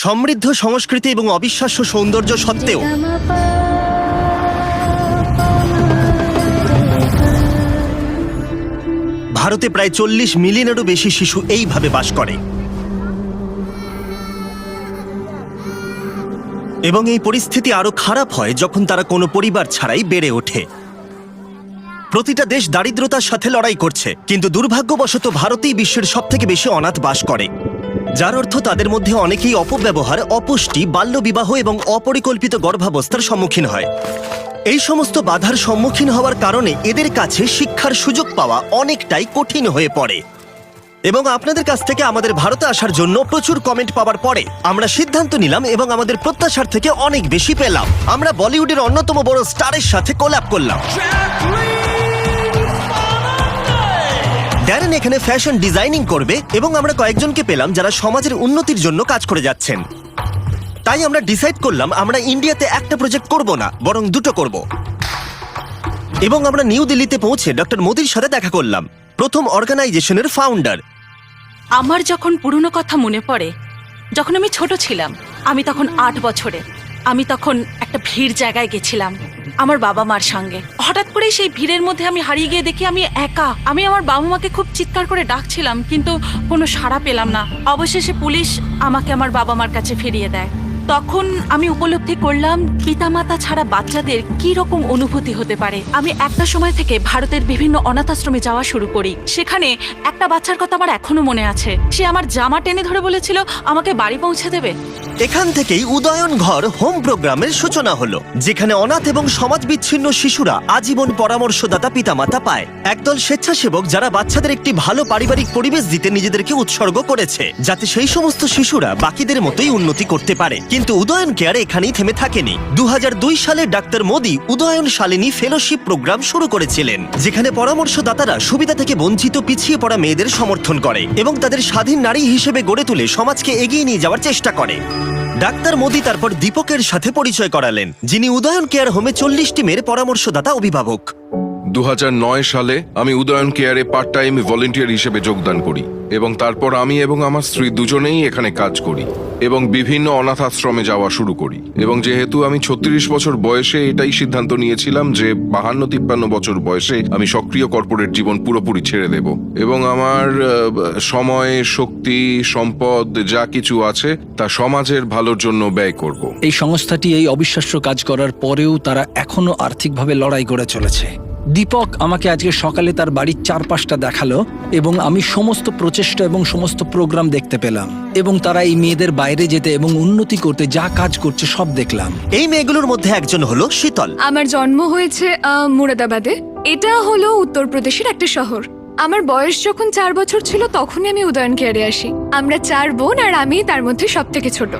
সমৃদ্ধ সংস্কৃতি এবং অবিশ্বাস্য সৌন্দর্য সত্ত্বেও ভারতে প্রায় 40 মিলিয়নেরও বেশি শিশু এইভাবে বাস করে। এবং এই পরিস্থিতি আরো খারাপ হয় যখন তারা কোনো পরিবার ছাড়াই বেড়ে ওঠে। প্রতিটা দেশ দারিদ্রতার সাথে লড়াই করছে, কিন্তু দুর্ভাগ্যবশত ভারতেই বিশ্বের সবথেকে বেশি অনাথ বাস করে, যার অর্থ তাদের মধ্যে অনেকেই অপব্যবহার, অপুষ্টি, বাল্যবিবাহ এবং অপরিকল্পিত গর্ভাবস্থার সম্মুখীন হয়। এই সমস্ত বাধার সম্মুখীন হওয়ার কারণে এদের কাছে শিক্ষার সুযোগ পাওয়া অনেকটাই কঠিন হয়ে পড়ে। এবং আপনাদের কাছ থেকে আমাদের ভারতে আসার জন্য প্রচুর কমেন্ট পাওয়ার পরে আমরা সিদ্ধান্ত নিলাম এবং আমাদের প্রত্যাশার থেকে অনেক বেশি পেলাম। আমরা বলিউডের অন্যতম বড় স্টারের সাথে কোল্যাব করলাম। ড্যারেন এখানে ফ্যাশন ডিজাইনিং করবে এবং আমরা কয়েকজনকে পেলাম যারা সমাজের উন্নতির জন্য কাজ করে যাচ্ছেন। তাই আমরা ডিসাইড করলাম আমরা ইন্ডিয়াতে একটা প্রজেক্ট করব না, বরং দুটো করব। এবং আমরা নিউ দিল্লিতে পৌঁছে ডক্টর মোদির সাথে দেখা করলাম, প্রথম অর্গানাইজেশনের ফাউন্ডার। আমার যখন পুরনো কথা মনে পড়ে, যখন আমি ছোট ছিলাম, আমি তখন 8 বছরে, আমি তখন একটা ভিড় জায়গায় গেছিলাম আমার বাবা মার সঙ্গে। হঠাৎ করে সেই ভিড়ের মধ্যে আমি হারিয়ে গিয়ে দেখি আমি একা। আমি আমার বাবা মাকে খুব চিৎকার করে ডাকছিলাম, কিন্তু কোনো সাড়া পেলাম না। অবশেষে পুলিশ আমাকে আমার বাবা মার কাছে ফিরিয়ে দেয়। তখন আমি উপলব্ধি করলাম পিতামাতা ছাড়া বাচ্চাদের কি রকম অনুভূতি হতে পারে। আমি একটা সময় থেকে ভারতের বিভিন্ন অনাথ আশ্রমে যাওয়া শুরু করি। সেখানে একটা বাচ্চার কথা আমার এখনো মনে আছে। সে আমার জামা টেনে ধরে বলেছিল আমাকে বাড়ি পৌঁছে দেবে। এখান থেকেই উদয়ন ঘর হোম প্রোগ্রামের সূচনা হলো, যেখানে অনাথ এবং সমাজ বিচ্ছিন্ন শিশুরা আজীবন পরামর্শদাতা পিতামাতা পায়। একদল স্বেচ্ছাসেবক যারা বাচ্চাদের একটি ভালো পারিবারিক পরিবেশ দিতে নিজেদেরকে উৎসর্গ করেছে, যাতে সেই সমস্ত শিশুরা বাকিদের মতোই উন্নতি করতে পারে। কিন্তু উদয়ন কেয়ার এখানেই থেমে থাকেনি। 2002 সালে doctor Modi Udayan Shalini fellowship program শুরু করেছিলেন, যেখানে পরামর্শদাতারা সুবিধা থেকে বঞ্চিত পিছিয়ে পড়া মেয়েদের সমর্থন করে এবং তাদের স্বাধীন নারী হিসেবে গড়ে তুলে সমাজকে এগিয়ে নিয়ে যাওয়ার চেষ্টা করে। ডাক্তার মোদি তারপর দীপকের সাথে পরিচয় করালেন, যিনি উদয়ন কেয়ার হোমে 40টি মেয়ের পরামর্শদাতা অভিভাবক। 2009 সালে আমি উদয়ন কেয়ারে পার্ট টাইম ভলেন্টিয়ার হিসেবে যোগদান করি এবং তারপর আমি এবং আমার স্ত্রী দুজনেই এখানে কাজ করি এবং বিভিন্ন অনাথ আশ্রমে যাওয়া শুরু করি। এবং যেহেতু আমি 36 বছর বয়সে এটাই সিদ্ধান্ত নিয়েছিলাম যে 52-53 বছর বয়সে আমি সক্রিয় কর্পোরেট জীবন পুরোপুরি ছেড়ে দেব এবং আমার সময়, শক্তি, সম্পদ যা কিছু আছে তা সমাজের ভালোর জন্য ব্যয় করব। এই সংস্থাটি এই অবিশ্বাস্য কাজ করার পরেও তারা এখনো আর্থিকভাবে লড়াই করে চলেছে। দীপক আমাকে আজকে সকালে তার বাড়ির চারপাশটা দেখালো এবং আমি সমস্ত প্রচেষ্টা এবং সমস্ত প্রোগ্রাম দেখতে পেলাম এবং তারা এই মেয়েদের বাইরে যেতে এবং উন্নতি করতে যা কাজ করছে সব দেখলাম। এই মেয়েগুলোর মধ্যে একজন হলো শীতল। আমার জন্ম হয়েছে মুরাদাবাদে। এটা হলো উত্তরপ্রদেশের একটা শহর। আমার বয়স যখন 4 বছর ছিল তখনই আমি উদয়ন কেয়ারে আসি। আমরা 4 বোন আর আমি তার মধ্যে সব থেকে ছোট।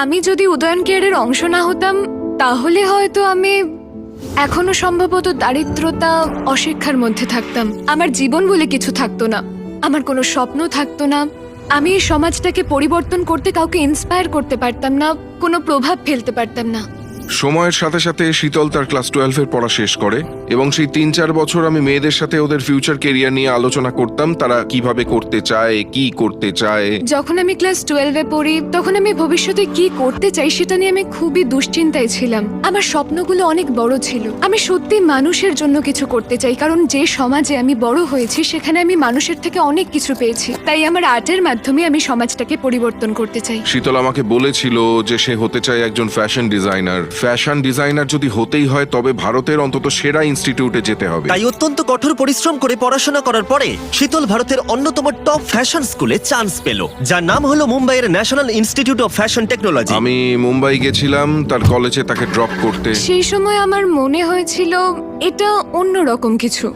আমি যদি উদয়ন কেয়ারের অংশ না হতাম তাহলে হয়তো আমি এখনো সম্ভবত দারিদ্রতা, অশিক্ষার মধ্যে থাকতাম। আমার জীবন বলে কিছু থাকতো না, আমার কোনো স্বপ্ন থাকতো না। আমি এই সমাজটাকে পরিবর্তন করতে কাউকে ইন্সপায়ার করতে পারতাম না, কোনো প্রভাব ফেলতে পারতাম না। সময়ের সাথে সাথে শীতল তার ক্লাস 12-এর পড়া শেষ করে এবং সেই 3-4 বছর আমি মেয়েদের সাথে ওদের ফিউচার কেরিয়ার নিয়ে আলোচনা করতাম, তারা কিভাবে করতে চায়, কি করতে চায়। যখন আমি ক্লাস 12-এ পড়ি তখন আমি ভবিষ্যতে কি করতে চাই সেটা নিয়ে আমি খুবই দুশ্চিন্তায় ছিলাম। আমার স্বপ্নগুলো অনেক বড় ছিল। আমি সত্যি মানুষের জন্য কিছু করতে চাই, কারণ যে সমাজে আমি বড় হয়েছি সেখানে আমি মানুষের থেকে অনেক কিছু পেয়েছি। তাই আমার আর্টের মাধ্যমে আমি সমাজটাকে পরিবর্তন করতে চাই। শীতল আমাকে বলেছিল যে সে হতে চায় একজন ফ্যাশন ডিজাইনার। ফ্যাশন ডিজাইনার যদি হতেই হয় তবে ভারতের অন্তত সেরা ইনস্টিটিউটে যেতে হবে। তাই অত্যন্ত কঠোর পরিশ্রম করে পড়াশোনা করার পরে শীতল ভারতের অন্যতম টপ ফ্যাশন স্কুলে চান্স পেল, যার নাম হলো মুম্বাইয়ের national institute of fashion technology. আমি মুম্বাই গেছিলাম তার কলেজে তাকে ড্রপ করতে। সেই সময় আমার মনে হয়েছিল এটা অন্যরকম কিছু।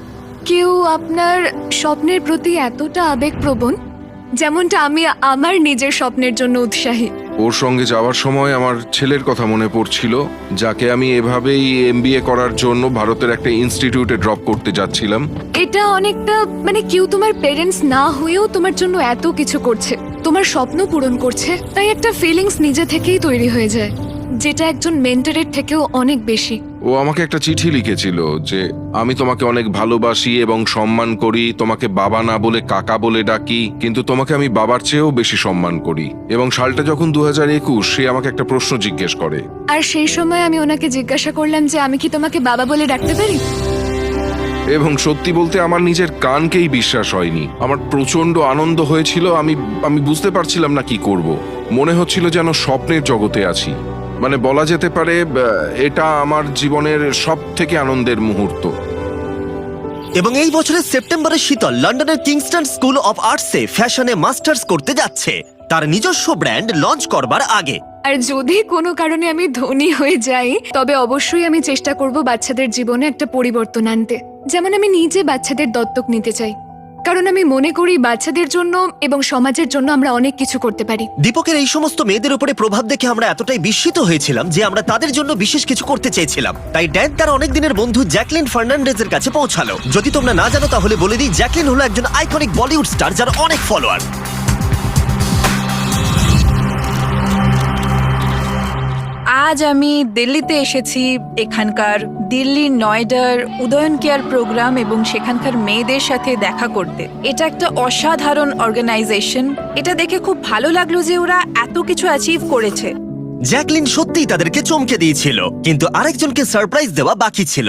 কেউ আপনার স্বপ্নের প্রতি এতটা আবেগপ্রবণ যেমনটা আমি আমার নিজের স্বপ্নের জন্য উৎসাহী। ওর সঙ্গে যাওয়ার সময় আমার ছেলের কথা মনে পড়ছিল, যাকে আমি এভাবেই MBA করার জন্য ভারতের একটা ইনস্টিটিউটে ড্রপ করতে যাচ্ছিলাম। এটা অনেকটা মানে কেউ তোমার পেরেন্টস না হয়েও তোমার জন্য এত কিছু করছে, তোমার স্বপ্ন পূরণ করছে, তাই একটা ফিলিংস নিজে থেকেই তৈরি হয়ে যায়, যেটা একজন মেন্টরের থেকেও অনেক বেশি। ও আমাকে একটা চিঠি লিখেছিল যে আমি তোমাকে অনেক ভালোবাসি এবং সম্মান করি, তোমাকে বাবা না বলে কাকা বলে ডাকি, কিন্তু তোমাকে আমি বাবার চেয়েও বেশি সম্মান করি। এবং সালটা যখন 2021, সে আমাকে একটা প্রশ্ন জিজ্ঞেস করে। আর সেই সময় আমি ওনাকে জিজ্ঞাসা করলাম যে আমি কি তোমাকে বাবা বলে ডাকতে পারি। এবং সত্যি বলতে আমার নিজের কানকেই বিশ্বাস হয়নি। আমার প্রচন্ড আনন্দ হয়েছিল, আমি বুঝতে পারছিলাম না কি করব। মনে হচ্ছিল যেন স্বপ্নের জগতে আছি। মানে বলা যেতে পারে এটা আমার জীবনের সব থেকে আনন্দের মুহূর্ত। এবং এই বছরের সেপ্টেম্বরে শীতল লন্ডনের কিংস্টন স্কুল অফ আর্টসে ফ্যাশনে মাস্টার্স করতে যাচ্ছে, তার নিজস্ব ব্র্যান্ড লঞ্চ করবার আগে। আর যদি কোনো কারণে আমি ধনী হয়ে যাই, তবে অবশ্যই আমি চেষ্টা করব বাচ্চাদের জীবনে একটা পরিবর্তন আনতে। যেমন আমি নিজে বাচ্চাদের দত্তক নিতে চাই, কারণ আমি মনে করি বাচ্চাদের জন্য এবং সমাজের জন্য আমরা অনেক কিছু করতে পারি। দীপকের এই সমস্ত মেয়েদের উপরে প্রভাব দেখে আমরা এতটাই বিস্মিত হয়েছিলাম যে আমরা তাদের জন্য বিশেষ কিছু করতে চেয়েছিলাম। তাই ড্যান তার অনেক দিনের বন্ধু জ্যাকলিন ফার্নান্ডেজের কাছে পৌঁছালো। যদি তোমরা না জানো তাহলে বলে দিই, জ্যাকলিন হলো একজন আইকনিক বলিউড স্টার যার অনেক ফলোয়ার। আজ আমি দিল্লিতে এসেছি এখানকার দিল্লি নয়ডার উদয়ন কেয়ার প্রোগ্রাম এবং সেখানকার মেয়েদের সাথে দেখা করতে। এটা একটা অসাধারণ অর্গানাইজেশন। এটা দেখে খুব ভালো লাগলো যে ওরা এত কিছু অ্যাচিভ করেছে। জ্যাকলিন সত্যিই তাদেরকে চমকে দিয়েছিল, কিন্তু আরেকজনকে সারপ্রাইজ দেওয়া বাকি ছিল।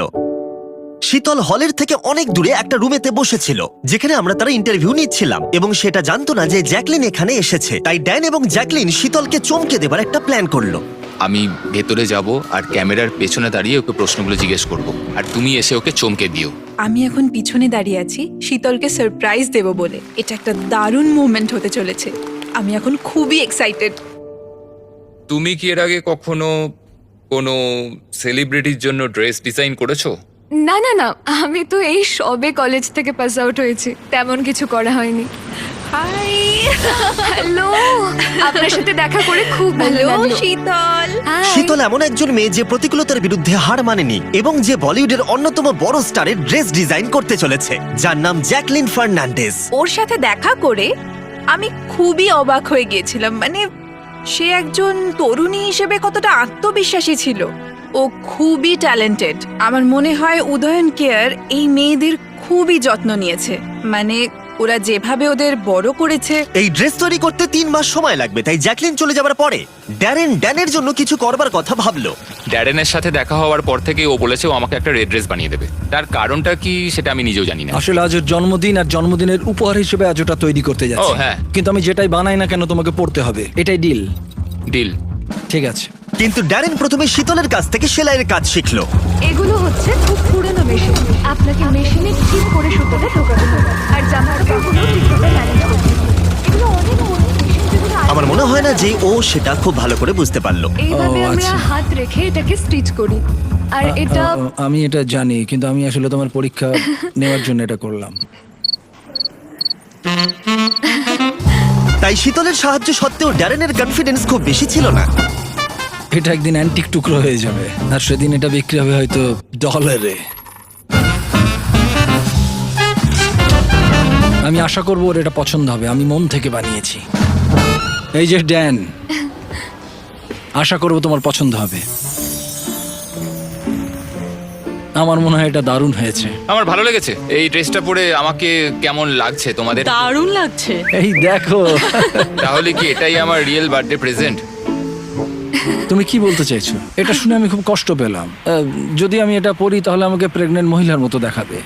শীতল হলের থেকে অনেক দূরে একটা রুমেতে বসেছিল, যেখানে আমরা তার ইন্টারভিউ নিচ্ছিলাম, এবং সেটা জানতো না যে জ্যাকলিন এখানে এসেছে। তাই ড্যান এবং জ্যাকলিন শীতলকে চমকে দেবার একটা প্ল্যান করলো। আমি ভেতরে যাব আর ক্যামেরার পেছনে দাঁড়িয়ে ওকে প্রশ্নগুলো জিজ্ঞেস করব, আর তুমি এসে ওকে চমকে দিও। আমি এখন পিছনে দাঁড়িয়ে আছি শীতলকে সারপ্রাইজ দেব বলে। এটা একটা দারুণ মুভমেন্ট হতে চলেছে। আমি এখন খুবই এক্সাইটেড। তুমি কি এর আগে কখনো কোনো সেলিব্রিটির জন্য ড্রেস ডিজাইন করেছো? না না না, আমি তো এই সবে কলেজ থেকে পাস আউট হয়েছি, তেমন কিছু করা হয়নি। হাই, হ্যালো, আপনার সাথে দেখা করে খুব ভালো হ্যালো লাগলো। শীতল। Hi. শীতল এমন একজন মেয়ে যে প্রতিকূলতার বিরুদ্ধে হার মানেনি, এবং যে বলিউডের অন্যতম বড় স্টারের ড্রেস ডিজাইন করতে চলেছে, যার নাম জ্যাকলিন ফার্নান্ডেজ। ওর সাথে দেখা করে আমি খুবই অবাক হয়ে গিয়েছিলাম। মানে সে একজন তরুণী হিসেবে কতটা আত্মবিশ্বাসী ছিল। ও খুবই ট্যালেন্টেড। আমার মনে হয় উদয়ন কেয়ার এই মেয়েদের খুবই যত্ন নিয়েছে। মানে ওরা যেভাবে ওদের বড় করেছে। এই ড্রেস তৈরি করতে 3 মাস সময় লাগবে, তাই জ্যাকলিন চলে যাবার পরে ড্যানের জন্য কিছু করবার কথা ভাবলো। ড্যারেনের সাথে দেখা হওয়ার পর থেকে ও বলেছে ও আমাকে একটা রেড ড্রেস বানিয়ে দেবে। তার কারণটা কি সেটা আমি নিজেও জানি না। আসলে আজ ওর জন্মদিন, আর জন্মদিনের উপহার হিসেবে আজ ওটা তৈরি করতে যাচ্ছি। ও, হ্যাঁ। কিন্তু আমি যেটাই বানাই না কেন তোমাকে পড়তে হবে, এটাই ডিল। ডিল। ঠিক আছে। কিন্তু ড্যারেন প্রথমে শীতলের কাছ থেকে সেলাইয়ের কাজ শিখলো। এগুলো হচ্ছে খুব পুরনো মেশিন। আপনাকে মেশিনে ঠিক করে সুতোটা ঢোকাতে হবে, আর জামা কাপড়গুলো ঠিকভাবে ম্যানেজ করতে হবে। এগুলো অনেক পুরনো মেশিন, যেগুলো আমার মনে হয় না যে ও সেটা খুব ভালো করে বুঝতে পারলো। এইভাবে ও, আমরা আচ্ছা। হাত রেখে এটাকে স্টিচ করি। আর এটা আমি এটা জানি, কিন্তু আমি আসলে তোমার পরীক্ষা নেওয়ার জন্য এটা করলাম। তাই শীতলের সাহায্য সত্ত্বেও ড্যারেনের কনফিডেন্স খুব বেশি ছিল না। এটা একদিন অ্যান্টিক টুকরো হয়ে যাবে, আর সেদিন এটা বিক্রি হবে হয়তো $। আমি আশা করবো ওর এটা পছন্দ হবে। আমি মন থেকে বানিয়েছি। এই যে ড্যান, আশা করবো তোমার পছন্দ হবে। আমার মনে হয় এটা দারুণ হয়েছে। আমার ভালো লেগেছে। এই ড্রেসটা পরে আমাকে কেমন লাগছে তোমাদের? দারুণ লাগছে। এই দেখো। তাহলে কি এটাই আমার রিয়েল বার্থডে প্রেজেন্ট? তুমি কি বলতে চাইছো? এটা শুনে আমি খুব কষ্ট পেলাম। যদি আমি এটা পরি তাহলে আমাকে প্রেগনেন্ট মহিলার মতো দেখাবে।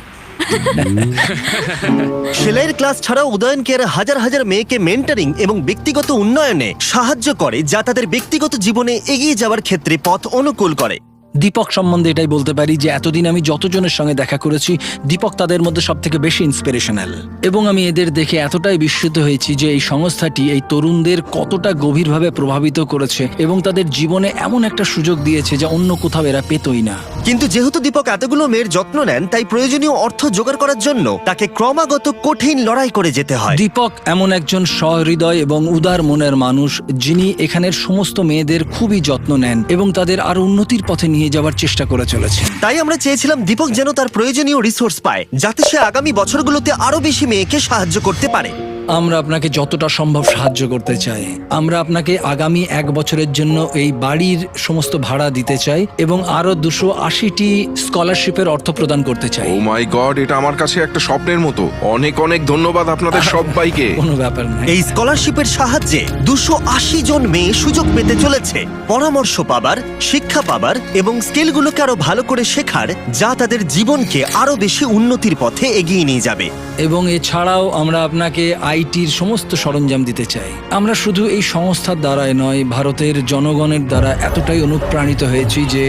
সেলাইয়ের ক্লাস ছাড়াও উদয়ন কেয়ার হাজার হাজার মেয়েকে মেন্টরিং এবং ব্যক্তিগত উন্নয়নে সাহায্য করে, যা তাদের ব্যক্তিগত জীবনে এগিয়ে যাওয়ার ক্ষেত্রে পথ অনুকূল করে। দীপক সম্বন্ধে এটাই বলতে পারি যে এতদিন আমি যতজনের সঙ্গে দেখা করেছি, দীপক তাদের মধ্যে সব থেকে বেশি ইন্সপিরেশনাল। এবং আমি এদের দেখে এতটাই বিস্মিত হয়েছি যে এই সংস্থাটি এই তরুণদের কতটা গভীরভাবে প্রভাবিত করেছে এবং তাদের জীবনে এমন একটা সুযোগ দিয়েছে যা অন্য কোথাও এরা পেতই না। কিন্তু যেহেতু দীপক এতগুলো মেয়ের যত্ন নেন, তাই প্রয়োজনীয় অর্থ জোগাড় করার জন্য তাকে ক্রমাগত কঠিন লড়াই করে যেতে হয়। দীপক এমন একজন সহৃদয় এবং উদার মনের মানুষ, যিনি এখানের সমস্ত মেয়েদের খুবই যত্ন নেন এবং তাদের আরো উন্নতির পথে নিয়ে যাওয়ার চেষ্টা করে চলেছে। তাই আমরা চেয়েছিলাম দীপক যেন তার প্রয়োজনীয় রিসোর্স পায়, যাতে সে আগামী বছরগুলোতে আরো বেশি মেয়েকে সাহায্য করতে পারে। আমরা আপনাকে যতটা সম্ভব সাহায্য করতে চাই। আমরা আপনাকে আগামী 1 বছরের জন্য এই বাড়ির সমস্ত ভাড়া দিতে চাই এবং আরো 280টি স্কলারশিপের অর্থ প্রদান করতে চাই। ও মাই গড, এটা আমার কাছে একটা স্বপ্নের মতো। অনেক অনেক ধন্যবাদ আপনাদের সবাইকে। কোনো ব্যাপার নয়। এই স্কলারশিপের সাহায্যে 280 জন মেয়ে সুযোগ পেতে চলেছে পরামর্শ পাবার, শিক্ষা পাবার এবং স্কিলগুলোকে আরো ভালো করে শেখার, যা তাদের জীবনকে আরো বেশি উন্নতির পথে এগিয়ে নিয়ে যাবে। এবং এছাড়াও আমরা আপনাকে আইটির সমস্ত সরঞ্জাম দিতে চাই। আমরা শুধু এই সংস্থার দ্বারাই নয়, ভারতের জনগণের দ্বারা এতটাই অনুপ্রাণিত হয়েছি যে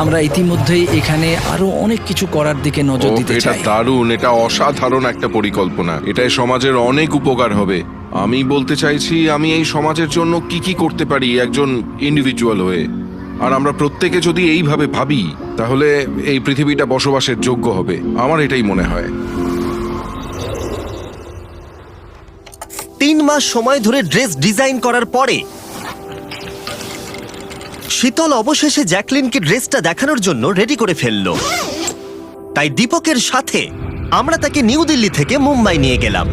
আমরা ইতিমধ্যেই এখানে আরো অনেক কিছু করার দিকে নজর দিতে এটা চাই। দারুণ, এটা অসাধারণ একটা পরিকল্পনা। এটাই সমাজের অনেক উপকার হবে। আমি বলতে চাইছি, আমি এই সমাজের জন্য কি কি করতে পারি একজন ইন্ডিভিজুয়াল হয়ে। আর আমরা প্রত্যেকে যদি এইভাবে ভাবি, তাহলে এই পৃথিবীটা বসবাসের যোগ্য হবে। আমার এটাই মনে হয়। 3 মাস সময় ধরে ড্রেস ডিজাইন করার পরে শীতল অবশেষে জ্যাকলিনকে ড্রেসটা দেখানোর জন্য রেডি করে ফেললো। তাই দীপকের সাথে আমরা তাকে নিউ দিল্লি থেকে মুম্বাই নিয়ে গেলাম।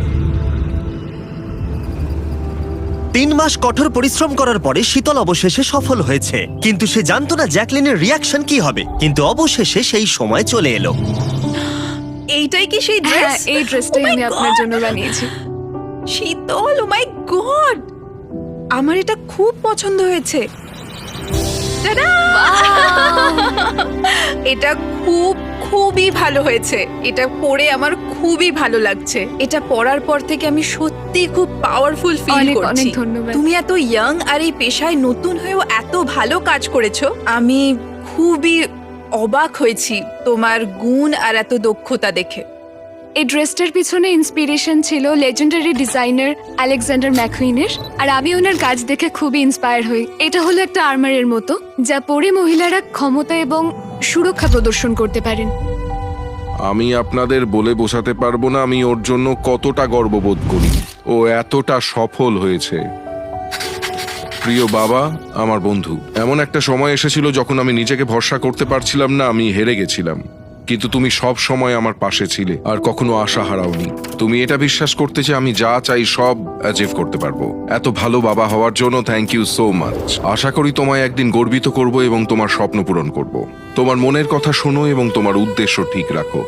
3 মাস কঠোর পরিশ্রম করার পরে শীতল অবশেষে সফল হয়েছে, কিন্তু সে জানতো না জ্যাকলিনের রিয়াকশন কি হবে। কিন্তু অবশেষে সেই সময় চলে এলো। এইটাই কি সেই হ্যাঁ, ড্রেস? এই ড্রেসটাই আমি আপনার জন্য বানিয়েছি। শীতল, ও মাই গড, আমার এটা খুব পছন্দ হয়েছে। Ta-da! এটা খুবই ভালো হয়েছে। এটা পরে আমার খুবই ভালো লাগছে। এটা পরার পর থেকে আমি সত্যি খুব পাওয়ারফুল ফিল অনেক করছি। অনেক ধন্যবাদ। তুমি এত ইয়াং আর এই পেশায় নতুন হয়েও এত ভালো কাজ করেছো। আমি খুবই অবাক হয়েছি তোমার গুণ আর এত দক্ষতা দেখে। এই ড্রেসটার পিছনে ইন্সপিরেশন ছিল লেজেন্ডারি ডিজাইনার আলেকজান্ডার ম্যাকুইনের, আর আমি ওনার কাজ দেখে খুবই ইন্সপায়ার হই। এটা হলো একটা আর্মারের মতো, যা পরে মহিলারা ক্ষমতা এবং সুরক্ষা প্রদর্শন করতে পারেন। আমি আপনাদের বলে বোঝাতে পারবো না আমি ওর জন্য কতটা গর্ববোধ করি। ও এতটা সফল হয়েছে। প্রিয় বাবা, আমার বন্ধু, এমন একটা সময় এসেছিল যখন আমি নিজেকে ভরসা করতে পারছিলাম না, আমি হেরে গেছিলাম। কিন্তু তুমি সব সময় আমার পাশে ছিলে আর কখনো আশা হারাওনি। তুমি এটা বিশ্বাস করতে যে আমি যা চাই সব অ্যাচিভ করতে পারবো। এত ভালো বাবা হওয়ার জন্য থ্যাংক ইউ সো মাচ। আশা করি তোমায় একদিন গর্বিত করব এবং তোমার স্বপ্ন পূরণ করব। তোমার মনের কথা শোনো এবং তোমার উদ্দেশ্য ঠিক রাখো,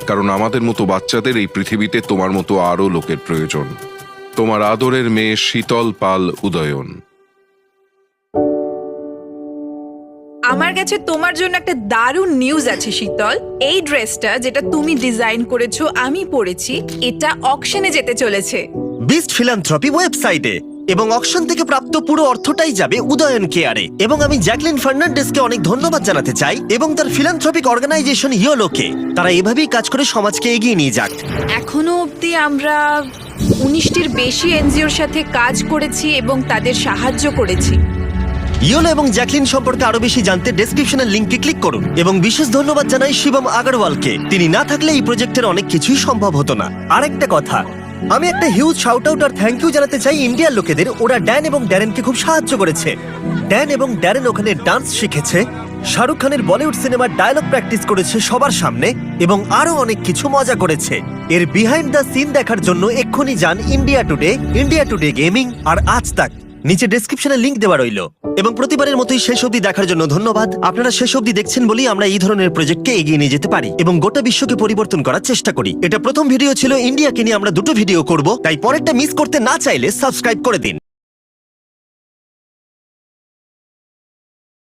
কারণ আমাদের মতো বাচ্চাদের এই পৃথিবীতে তোমার মতো আরো লোকের প্রয়োজন। তোমার আদরের মেয়ে শীতল পাল উদয়ন। আমার কাছে তোমার জন্য একটা দারুণ নিউজ আছে শীতল। এই ড্রেসটা যেটা তুমি ডিজাইন করেছো আমি পরেছি, এটা অকশনে যেতে চলেছে। বিস্ট ফিলান্থ্রপি ওয়েবসাইটে, এবং অকশন থেকে প্রাপ্ত পুরো অর্থটাই যাবে উদয়ন কেয়ারে। এবং আমি জ্যাকলিন ফার্নান্ডেসকে অনেক ধন্যবাদ জানাতে চাই এবং তার ফিলান্থ্রপিক অর্গানাইজেশন ইয়োলোকে। তারা এভাবেই কাজ করে সমাজকে এগিয়ে নিয়ে যাক। এখনো অবধি আমরা 19টির বেশি এনজিওর সাথে কাজ করেছি এবং তাদের সাহায্য করেছি। ইয়োলো এবং জ্যাকলিন সম্পর্কে আরো বেশি জানতে ডেসক্রিপশনের লিংকে ক্লিক করুন। এবং বিশেষ ধন্যবাদ জানাই শিবম আগরওয়ালকে। তিনি না থাকলে এই প্রজেক্টের অনেক কিছুই সম্ভব হতো না। আরেকটা কথা, আমি একটা হিউজ শাউট আউট আর থ্যাংক ইউ জানাতে চাই ইন্ডিয়ার লোকেদের। ওরা ড্যান এবং ড্যারেনকে খুব সাহায্য করেছে। ড্যান এবং ড্যারেন ওখানে ডান্স শিখেছে, শাহরুখ খানের বলিউড সিনেমার ডায়লগ প্র্যাকটিস করেছে সবার সামনে, এবং আরো অনেক কিছু মজা করেছে। এর বিহাইন্ড দ্য সিন দেখার জন্য এক্ষুনি যান ইন্ডিয়া টুডে গেমিং আর আজ তাক। নিচে ডেসক্রিপশনে লিংক দেওয়া রইল। এবং প্রতিবারের মতোই শেষ অবধি দেখার জন্য ধন্যবাদ। আপনারা শেষ অবধি দেখছেন বলেই আমরা এই ধরনের প্রজেক্টকে এগিয়ে নিয়ে যেতে পারি এবং গোটা বিশ্বকে পরিবর্তন করার চেষ্টা করি। এটা প্রথম ভিডিও ছিল ইন্ডিয়াকে নিয়ে, আমরা 2টো ভিডিও করব, তাই পরেরটা মিস করতে না চাইলে সাবস্ক্রাইব করে দিন।